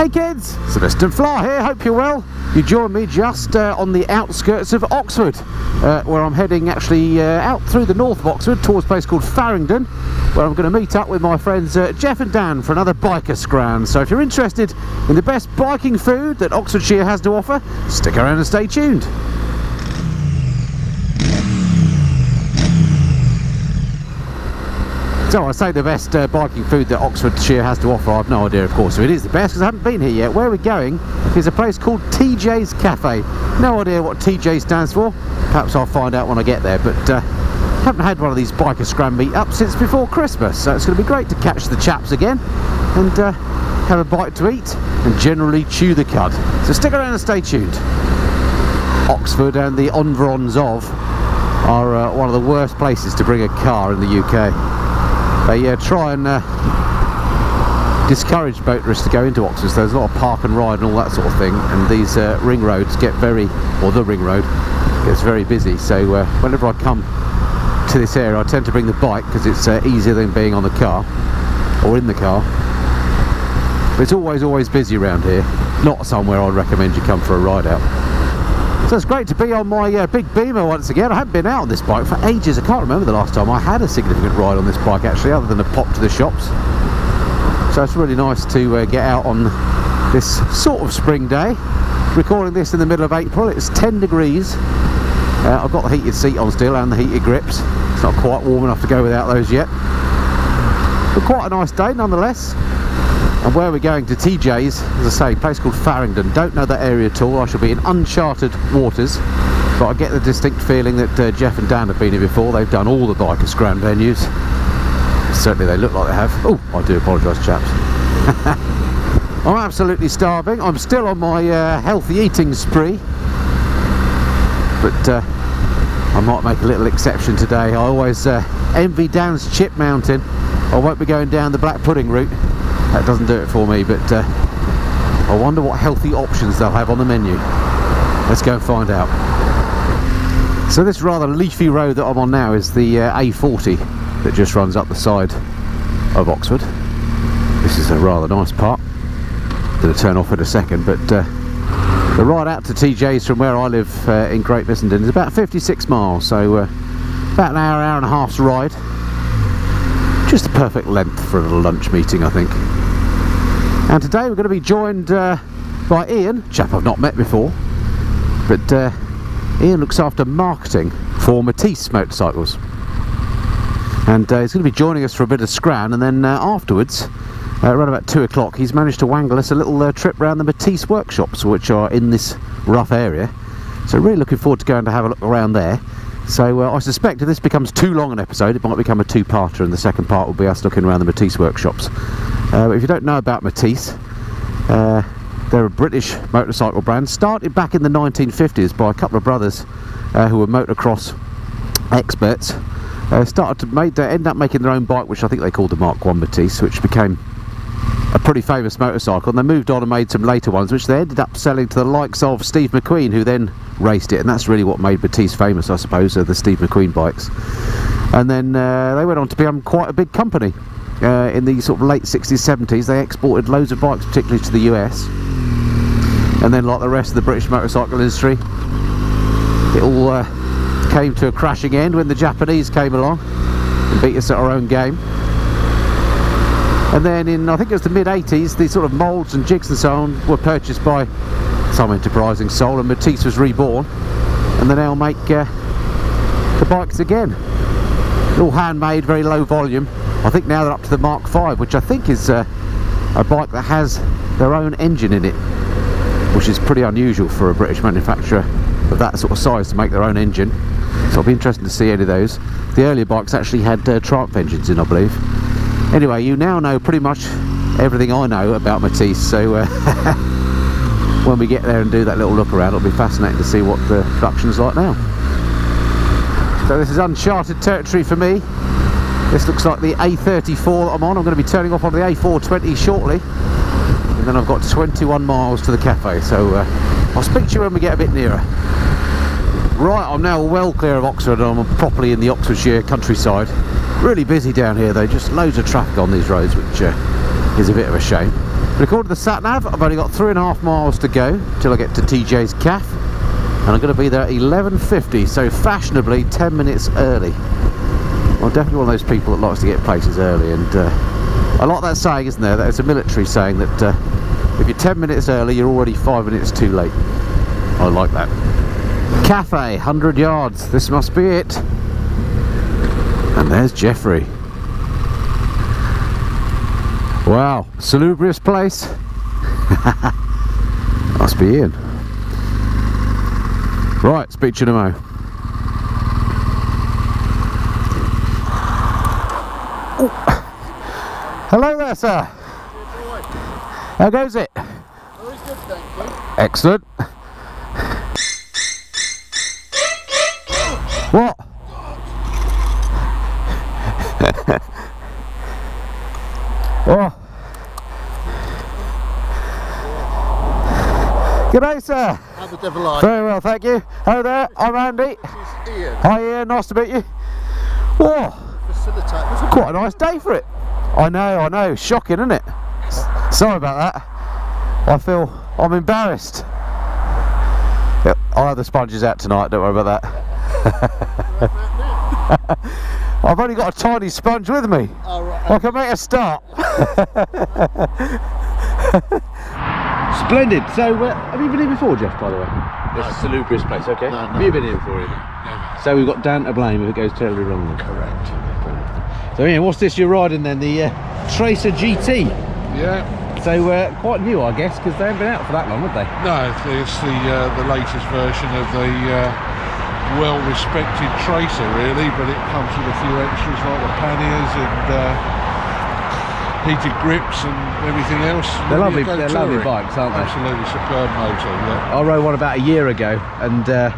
Hey kids, Sylvester Fly here, hope you're well. You join me just on the outskirts of Oxford, where I'm heading actually out through the north of Oxford towards a place called Faringdon, where I'm going to meet up with my friends Geoff and Dan for another biker scran. So if you're interested in the best biking food that Oxfordshire has to offer, stick around and stay tuned. So I say the best biking food that Oxfordshire has to offer. I've no idea, of course, if it is the best, because I haven't been here yet. Where we're going is a place called TJ's Cafe. No idea what TJ stands for. Perhaps I'll find out when I get there, but haven't had one of these biker scran meetups since before Christmas, so it's going to be great to catch the chaps again and have a bite to eat and generally chew the cud. So stick around and stay tuned. Oxford and the environs of are one of the worst places to bring a car in the UK. They try and discourage motorists to go into Oxford, so there's a lot of park and ride and all that sort of thing, and these ring roads get very, or the ring road gets very busy, so whenever I come to this area I tend to bring the bike because it's easier than being on the car, or in the car. But it's always busy around here, not somewhere I'd recommend you come for a ride out. So it's great to be on my big Beamer once again. I haven't been out on this bike for ages. I can't remember the last time I had a significant ride on this bike actually, other than a pop to the shops. So it's really nice to get out on this sort of spring day. Recording this in the middle of April. It's 10 degrees. I've got the heated seat on still and the heated grips. It's not quite warm enough to go without those yet. But quite a nice day nonetheless. And where we're going to TJ's, as I say, a place called Faringdon. Don't know that area at all. I shall be in uncharted waters, but I get the distinct feeling that Geoff and Dan have been here before. They've done all the biker scran venues. Certainly they look like they have. Oh, I do apologise, chaps. I'm absolutely starving. I'm still on my healthy eating spree, but I might make a little exception today. I always envy Dan's chip mountain. I won't be going down the black pudding route. That doesn't do it for me, but I wonder what healthy options they'll have on the menu. Let's go and find out. So this rather leafy road that I'm on now is the A40 that just runs up the side of Oxford. This is a rather nice part. Going to turn off in a second, but the ride out to TJ's from where I live in Great Missenden is about 56 miles, so about an hour and a half's ride. Just the perfect length for a little lunch meeting, I think. And today we're going to be joined by Ian, a chap I've not met before, but Ian looks after marketing for Matisse motorcycles, and he's going to be joining us for a bit of scran, and then afterwards, around about 2 o'clock, he's managed to wangle us a little trip around the Matisse workshops, which are in this rough area. So really looking forward to going to have a look around there. So I suspect if this becomes too long an episode, it might become a two-parter, and the second part will be us looking around the Matisse workshops. If you don't know about Matisse, they're a British motorcycle brand, started back in the 1950s by a couple of brothers who were motocross experts. Ended up making their own bike, which I think they called the Mark I Matisse, which became a pretty famous motorcycle, and they moved on and made some later ones, which they ended up selling to the likes of Steve McQueen, who then raced it, and that's really what made Matisse famous, I suppose, the Steve McQueen bikes. And then they went on to become quite a big company. In the sort of late 60s, 70s, they exported loads of bikes, particularly to the US. And then, like the rest of the British motorcycle industry, it all came to a crashing end when the Japanese came along and beat us at our own game. And then in, I think it was the mid-80s, these sort of moulds and jigs and so on were purchased by some enterprising soul, and Matisse was reborn, and they now make the bikes again. All handmade, very low volume. I think now they're up to the Mark V, which I think is a bike that has their own engine in it, which is pretty unusual for a British manufacturer of that sort of size to make their own engine. So it'll be interesting to see any of those. The earlier bikes actually had Triumph engines in, I believe. Anyway, you now know pretty much everything I know about Matisse, so when we get there and do that little look around, it'll be fascinating to see what the production's like now. So this is uncharted territory for me. This looks like the A34 that I'm on. I'm going to be turning off on the A420 shortly, and then I've got 21 miles to the cafe, so I'll speak to you when we get a bit nearer. Right, I'm now well clear of Oxford, and I'm properly in the Oxfordshire countryside. Really busy down here though, just loads of traffic on these roads, which is a bit of a shame. But according to the sat-nav, I've only got 3.5 miles to go till I get to TJ's Cafe, and I'm going to be there at 11:50, so fashionably 10 minutes early. I'm definitely one of those people that likes to get places early, and I like that saying, isn't there? That it's a military saying that if you're 10 minutes early, you're already 5 minutes too late. I like that. Cafe, 100 yards. This must be it. And there's Jeffrey. Wow, salubrious place. Must be Ian. Right, speak to you in a mo. Oh. Hello there, sir. How goes it? Very good, thank you. Excellent. What? Oh. G'day, sir. How the devil are you? Very well, thank you. Hello there, I'm Andy. This is Ian. Hi, Ian. Nice to meet you. Whoa, Facilitate. quite a nice day for it. I know. Shocking, isn't it? Sorry about that. I'm embarrassed. Yep, I'll have the sponges out tonight, don't worry about that. I've only got a tiny sponge with me. Oh, right. I can make a start. Splendid. So, have you been here before, Geoff, by the way? This salubrious place, okay? No. Have you been here before, Ian? Never. So we've got Dan to blame if it goes terribly wrong then. Correct. So Ian, what's this you're riding then? The Tracer GT? Yeah. So quite new, I guess, because they haven't been out for that long, have they? No, it's the latest version of the well-respected Tracer, really, but it comes with a few extras like the panniers and heated grips and everything else. They're Really lovely bikes, aren't they? Absolutely superb motor, yeah. I rode one about a year ago, and a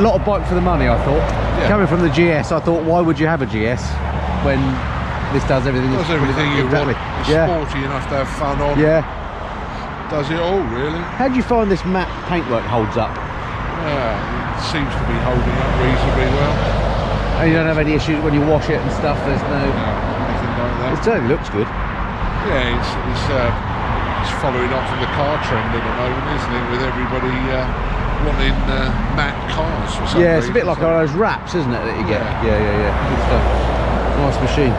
lot of bike for the money, I thought. Yeah. Coming from the GS, I thought, why would you have a GS when this does everything? Does everything you exactly. want. It's Yeah. sporty enough to have fun on. Yeah. Does it all, really. How do you find this matte paintwork holds up? It seems to be holding up reasonably well. And you don't have any issues when you wash it and stuff? There's no... No, anything like that. It certainly looks good. Yeah, it's following up from the car trend at the moment, isn't it? With everybody wanting matte cars for some reason. Yeah, it's a bit like those wraps, isn't it, that you get? Yeah. Good stuff. Nice machine.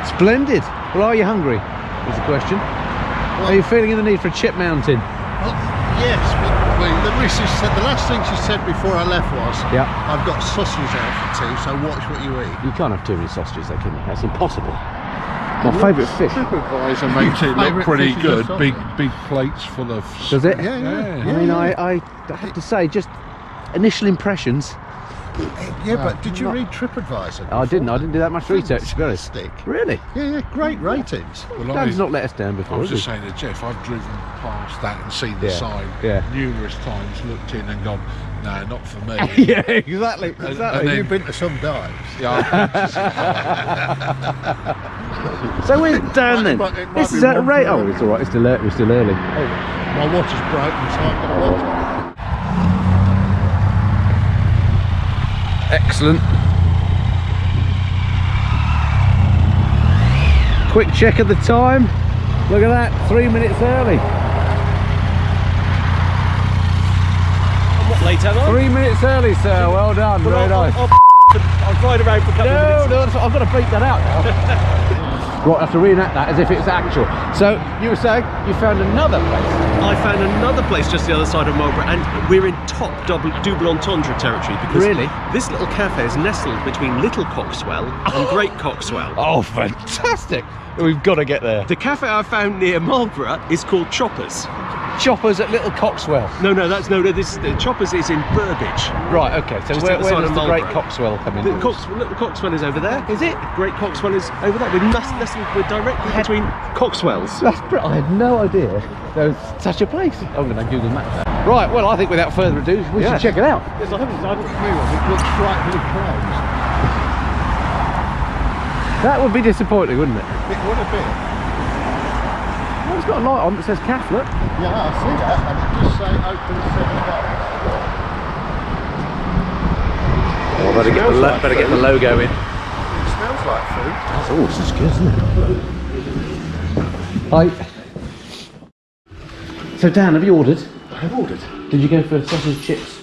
Splendid. Well, are you hungry? Is the question. Are you feeling the need for a chip mounting? Well, yes, but the missus said, the last thing she said before I left was, Yeah. I've got sausages out for tea, so watch what you eat. You can't have too many sausages, though, can you? That's impossible. My favourite fish. TripAdvisor makes it look Favourite pretty fish is good. your Big plates full of. Does it? Yeah. I mean, I have to say, just initial impressions. Yeah, but did you read TripAdvisor? I didn't do that much research, to be honest. Fantastic. Really? Yeah, great ratings. Well, Dan's not let us down I before, was has just he? saying to Geoff, I've driven past that and seen the Yeah, sign yeah. numerous times, looked in and gone, no, not for me. Yeah, exactly. And Have then- you been to some dives? Yeah, So where's Dan then? It might This be is at one rate. for Oh, it's all right. It's still early. We're still early. My watch is broken, so I've got to watch. Excellent. Quick check of the time. Look at that, 3 minutes early. I'm not late, am I? 3 minutes early, sir. Well done. Very nice. I'll ride around for a couple of minutes. No, I've got to beat that out now. Right, I have to reenact that as if it's actual. So, you were saying you found another place. I found another place just the other side of Marlborough, and we're in top double entendre territory because Really? this little cafe is nestled between Little Coxwell and Great Coxwell. Oh, fantastic. We've got to get there. The cafe I found near Marlborough is called Choppers. Choppers at Little Coxwell. Choppers is in Burbage. Right, okay. So Just where outside does of the Great Marlborough. Coxwell come in? Little Coxwell is over there. Is it? Great Coxwell is over there. We're directly between Coxwells. That's I had no idea there was such a place. I'm going to Google Maps that. Right, well, I think without further ado, we should check it out. Yes, I haven't done it. It looks frightfully closed. That would be disappointing, wouldn't it? It would have been. Well, it's got a light on that says CAF, look. Yeah, I see that, and it just say open 7 o'clock. Oh, better get the logo in. It smells like food. Oh, this is good, isn't it? Hi. So Dan, have you ordered? I have ordered. Did you go for sausage chips?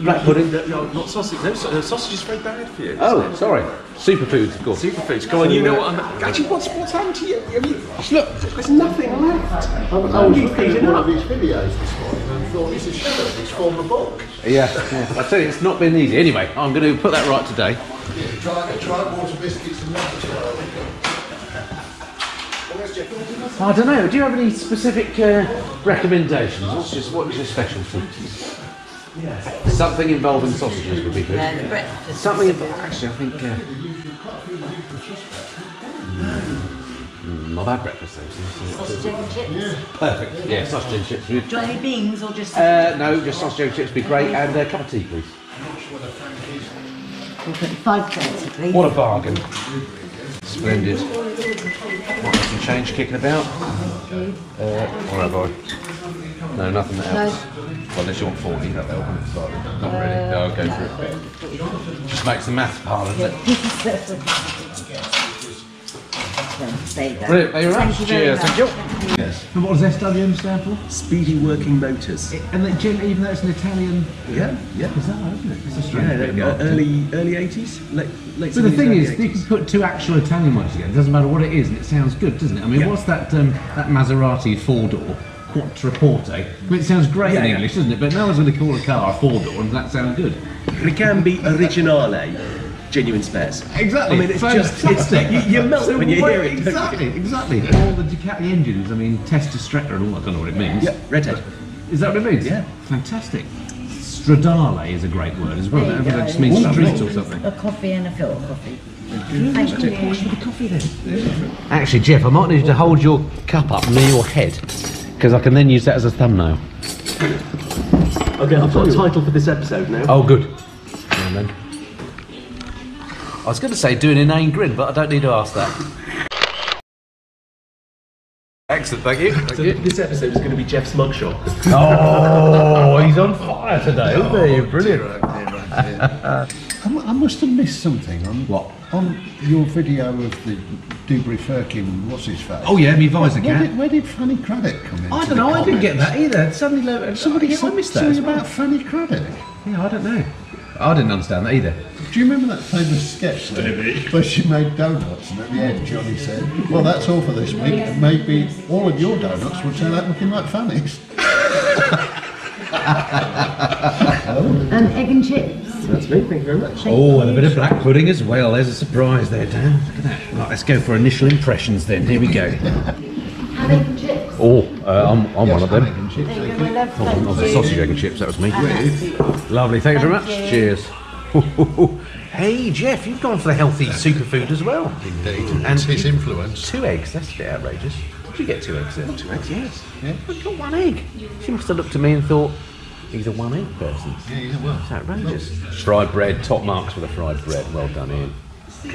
Black pudding? No, not sausage. No, sausage is very bad for you. Oh, sorry. Superfoods, of course. Superfoods. Go on, you know what I'm... Actually, what's happened to you? I mean, look, there's nothing left. I was looking at one of his videos this morning and thought he's a shudder, he's formed a book. Yeah. I tell you, it's not been easy. Anyway, I'm going to put that right today. Yeah, try water biscuits and nuts as well. I don't know. Do you have any specific recommendations? What's your specialty? Something involving sausages would be good. Breakfast. Something actually, I think. Not bad breakfast though. Sausage and chips. Perfect. Yeah, sausage and chips. Do you want any beans or just? No, just sausage and chips would be great, and a cup of tea, please. We'll put 5:30, please. What a bargain! Splendid. What, some change kicking about? Or have I? No, nothing else. Well, unless you want 40, that'll help. Not really. No, I'll go for it. Just makes the maths hard, doesn't it? There you go. Brilliant. There you are. Thank you very Cheers. much. Thank you. Yes. And what does SWM stand for? Speedy Working Motors. And even though it's an Italian, Yeah. bizarre, isn't it? It's a strange bit of marketing. Early 80s, late. But the thing is, you can put two actual Italian ones together. It doesn't matter what it is, and it sounds good, doesn't it? I mean, what's that Maserati 4-door Quattroporte? I mean, it sounds great in English, doesn't it? But no one's going to call a car a 4-door, and that sounds good. It can be originale, genuine spares. Exactly. I mean, it's you melt when you hear it. Exactly. All the Ducati engines. I mean, Testa Stretta and all that. I don't know what it means. Yeah, redhead. Is that what it means? Yeah. Fantastic. Stradale is a great word as well. There you That go. just means street or something. A coffee and a filter coffee. Thank you. What's with the coffee then? Actually, Geoff, I might need you to hold your cup up near your head, because I can then use that as a thumbnail. Okay, I've got a title for this episode now. Oh, good. And then. I was going to say do an inane grin, but I don't need to ask that. Excellent, thank you. So this episode is going to be Geoff's mugshot. Oh, he's on fire today, isn't he? Brilliant. I must have missed something on What? on your video of the Dewberry Firkin. What's his face? Oh yeah, me visor cat. Where did Fanny Craddock come in? I don't know. I didn't get that either. Suddenly, Somebody I missed that. something as well. about Fanny Craddock. Yeah, I don't know. I didn't understand that either. Do you remember that famous sketch where she made donuts and at the end Johnny said, "Well, that's all for this week, and maybe all of your donuts will turn out looking like Fanny's." Egg and chips. That's me, thank you very much. Oh, and a bit of black pudding as well. There's a surprise there, Dan. Look at that. Right, let's go for initial impressions then. Here we go. Egg and chips. Oh, I'm one of them. There you go, my love. Oh, Thank the you. sausage, egg and chips, that was me. Lovely, thank you very much. Thank you. Cheers. Hey, Geoff, you've gone for the healthy superfood as well. Indeed, And it's his influence. 2 eggs, that's a bit outrageous. Did you get 2 eggs there? 2 eggs, yes. Yeah. We've got 1 egg. She must have looked at me and thought, he's a 1 egg person. Yeah, well. It's outrageous. Fried bread, top marks for the fried bread. Well done, Ian.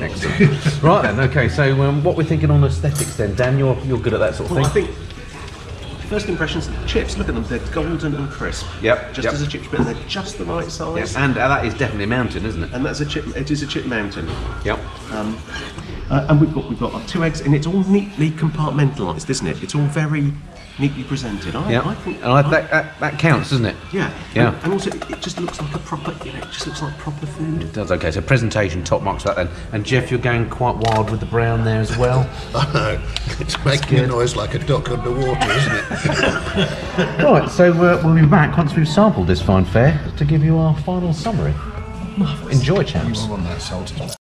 Excellent. Right then, okay, so what we're thinking on aesthetics then, Dan, you're good at that sort of Well, I thing? think first impressions of the chips, look at them, they're golden and crisp. Yep, Just yep. as a chip, but they're just the right size. Yes, and that is definitely a mountain, isn't it? And that's a chip. It is a chip mountain. Yep. And we've got our 2 eggs, and it's all neatly compartmentalised, isn't it? It's all very neatly presented. Yeah, I think that counts, doesn't it? yeah. Yeah. And also, it just looks like a proper. It just looks like proper food. It does, okay, so presentation, top marks for that then. And Geoff, you're going quite wild with the brown there as well. I know. It's making a noise like a duck underwater, isn't it? Right, so we'll be back once we've sampled this fine fare to give you our final summary. Enjoy, chaps. On that salted.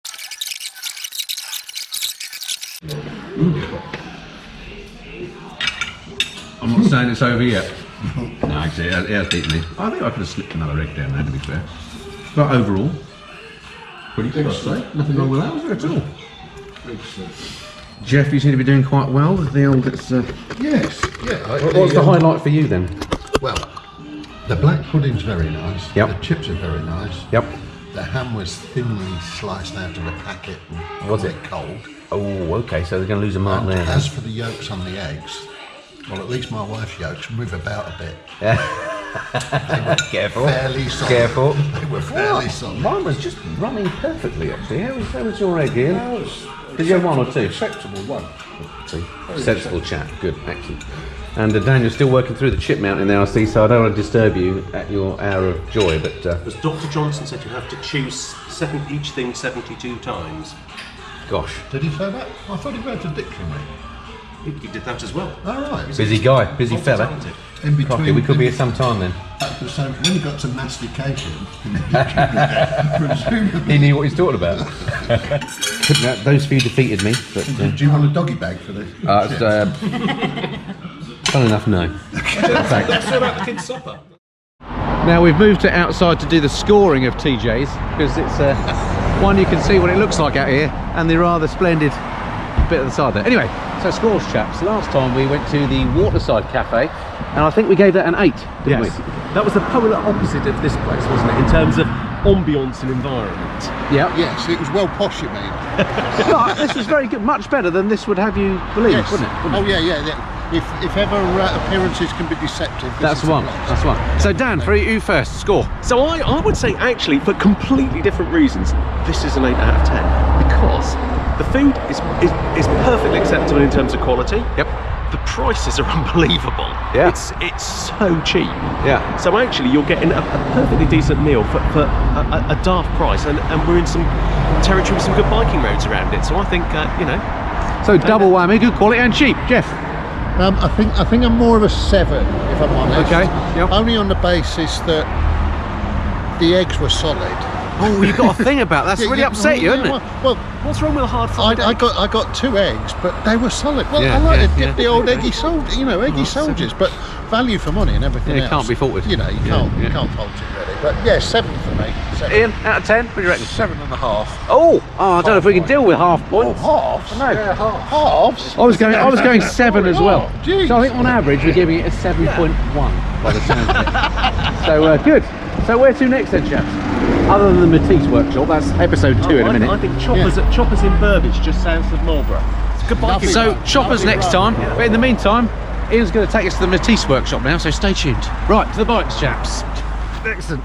I'm not saying it's over yet. No, actually, it has beaten me. I think I could have slipped another egg down there, to be fair. But overall, pretty good, I'd say. Nothing wrong with that, was there at all? Geoff, you seem to be doing quite well with the old... Yes, yeah. What's the highlight for you then? Well, the black pudding's very nice. Yep. The chips are very nice. Yep. The ham was thinly sliced out of a packet and Was it? cold. Oh, okay, so they're going to lose a mark And there. as for the yolks on the eggs, well, at least my wife's yolks move about a bit. Careful. Fairly solid. Careful. They were fairly solid. Mine was just running perfectly, actually. How was your egg, Ian? Did you have 1 or 2? Acceptable one. See, sensible chat. Good, excellent. And Daniel's still working through the chip mounting there, I see, so I don't want to disturb you at your hour of joy, but... As Dr. Johnson said, you have to choose each thing 72 times. Gosh. Did he say that? I thought he wrote a dictionary. He did that as well. All right. Busy guy, busy fella. Multi-talented. In between, Crikey, we could be here some time then. So when he got to mastication, presumably... He knew what he was talking about. Those few defeated me, but... Do you want a doggy bag for this? Fun enough, no. Let's talk about the kids' supper. Now we've moved to outside to do the scoring of TJ's, because it's one you can see what it looks like out here, and the rather splendid bit at the side there. Anyway, so scores, chaps. Last time we went to the Waterside Cafe, and I think we gave that an 8, didn't we? That was the polar opposite of this place, wasn't it, in terms of ambience and environment? Yeah. Yes, it was well posh, you mean. But this was very good, much better than this would have you believe, Yes. wouldn't it? Oh yeah. If ever appearances can be deceptive, That's one. That's one. So Dan, for you first, score. So I would say, actually, for completely different reasons, this is an 8 out of 10, because the food is perfectly acceptable in terms of quality. Yep. The prices are unbelievable. Yeah. It's so cheap. Yeah. So actually, you're getting a perfectly decent meal for a daft price, and we're in some territory with some good biking roads around it. So I think you know. So double whammy, good quality and cheap. Jeff. I think I'm more of a 7, if I'm honest. Okay. Yep. Only on the basis that the eggs were solid. Oh, you've got a thing about that's really upset you, isn't it? Well, What's wrong with a hard fried I egg? got 2 eggs, but they were solid. Well, Yeah, I like to yeah, dip the old eggy soldiers, eggy soldiers, but value for money and everything Yeah, else. can't be faulted. You can't fault it really. But yeah, 7 for me. 7. Ian, out of 10, what do you reckon? 7.5. Oh, I don't know if we can deal with half points. Halves? No. Yeah, halves. I was going 7 as well. geez. So I think on average we're giving it a 7.1 by the sound of it. So good. So where to next then, chaps? Other than the Matisse workshop, that's episode 2 in a minute. I think Choppers in Burbage, just south of Marlborough. It's a good biking So road. choppers next time, but in the meantime, Ian's going to take us to the Matisse workshop now, so stay tuned. Right, to the bikes, chaps. Excellent.